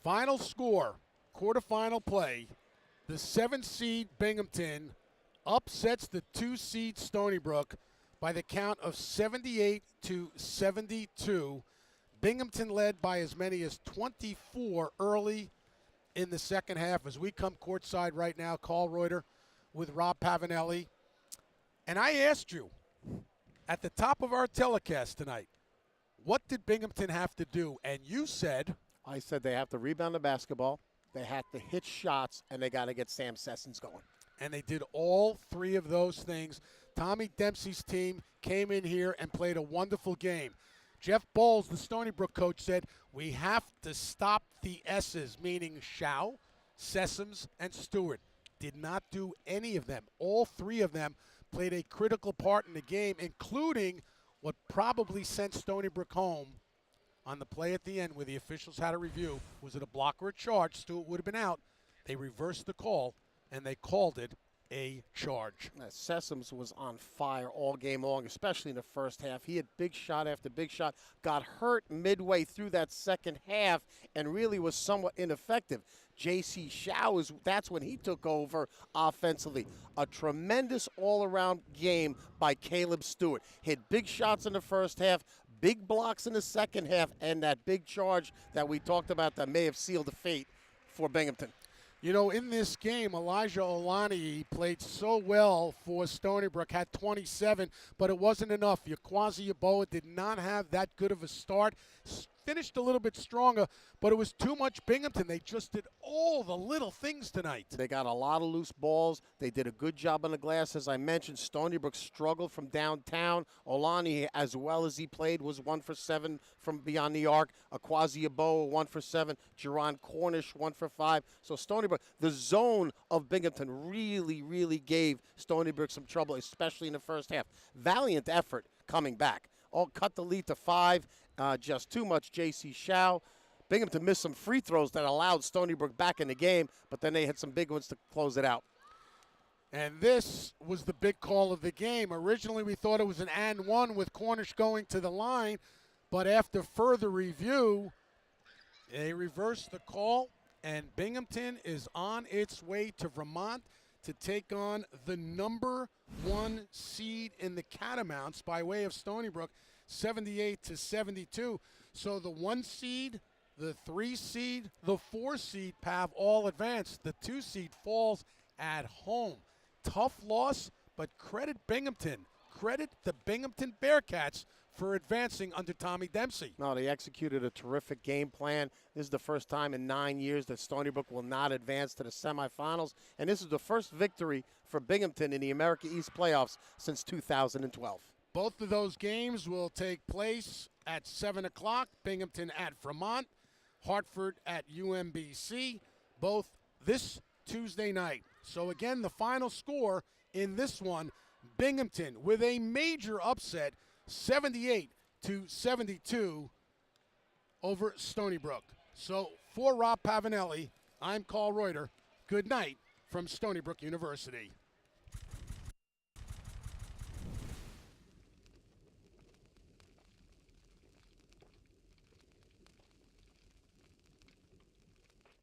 Final score, quarterfinal play. The 7-seed Binghamton upsets the 2-seed Stony Brook by the count of 78-72. Binghamton led by as many as 24 early in the second half. As we come courtside right now, Carl Reuter with Rob Pavanelli. And I asked you at the top of our telecast tonight, what did Binghamton have to do? And you said... I said they have to rebound the basketball, they have to hit shots, and they got to get Sam Sessons going. And they did all three of those things. Tommy Dempsey's team came in here and played a wonderful game. Jeff Bowles, the Stony Brook coach, said, we have to stop the S's, meaning Shao, Sessoms, and Stewart. Did not do any of them. All three of them played a critical part in the game, including what probably sent Stony Brook home on the play at the end where the officials had a review. Was it a block or a charge? Stewart would have been out. They reversed the call, and they called it a charge. Sessoms was on fire all game long, especially in the first half. He had big shot after big shot, got hurt midway through that second half, and really was somewhat ineffective. J.C. Shao, that's when he took over offensively. A tremendous all-around game by Caleb Stewart. Hit big shots in the first half, big blocks in the second half, and that big charge that we talked about that may have sealed the fate for Binghamton. You know, in this game, Elijah Olani played so well for Stony Brook, had 27, but it wasn't enough. Yaquazi Yaboa did not have that good of a start. Finished a little bit stronger, but it was too much Binghamton. They just did all the little things tonight. They got a lot of loose balls. They did a good job on the glass. As I mentioned, Stony Brook struggled from downtown. Olani, as well as he played, was 1 for 7 from beyond the arc. Yaquazi Yaboa, 1 for 7. Jerron Cornish, 1 for 5. So Stony Brook, the zone of Binghamton really gave Stony Brook some trouble, especially in the first half. Valiant effort coming back. All cut the lead to 5. Just too much J.C. Shao. Binghamton missed some free throws that allowed Stony Brook back in the game, but then they had some big ones to close it out. And this was the big call of the game. Originally, we thought it was an and one with Cornish going to the line, but after further review, they reversed the call, and Binghamton is on its way to Vermont to take on the number 1 seed in the Catamounts by way of Stony Brook, 78-72. So the 1 seed, the 3 seed, the 4 seed, Pav, all advanced. The 2 seed falls at home. Tough loss, but credit Binghamton. Credit the Binghamton Bearcats for advancing under Tommy Dempsey. No, they executed a terrific game plan. This is the first time in 9 years that Stony Brook will not advance to the semifinals, and this is the first victory for Binghamton in the America East playoffs since 2012. Both of those games will take place at 7 o'clock. Binghamton at Vermont, Hartford at UMBC, both this Tuesday night. So again, the final score in this one, Binghamton with a major upset, 78-72 over Stony Brook. So for Rob Pavanelli, I'm Carl Reuter. Good night from Stony Brook University.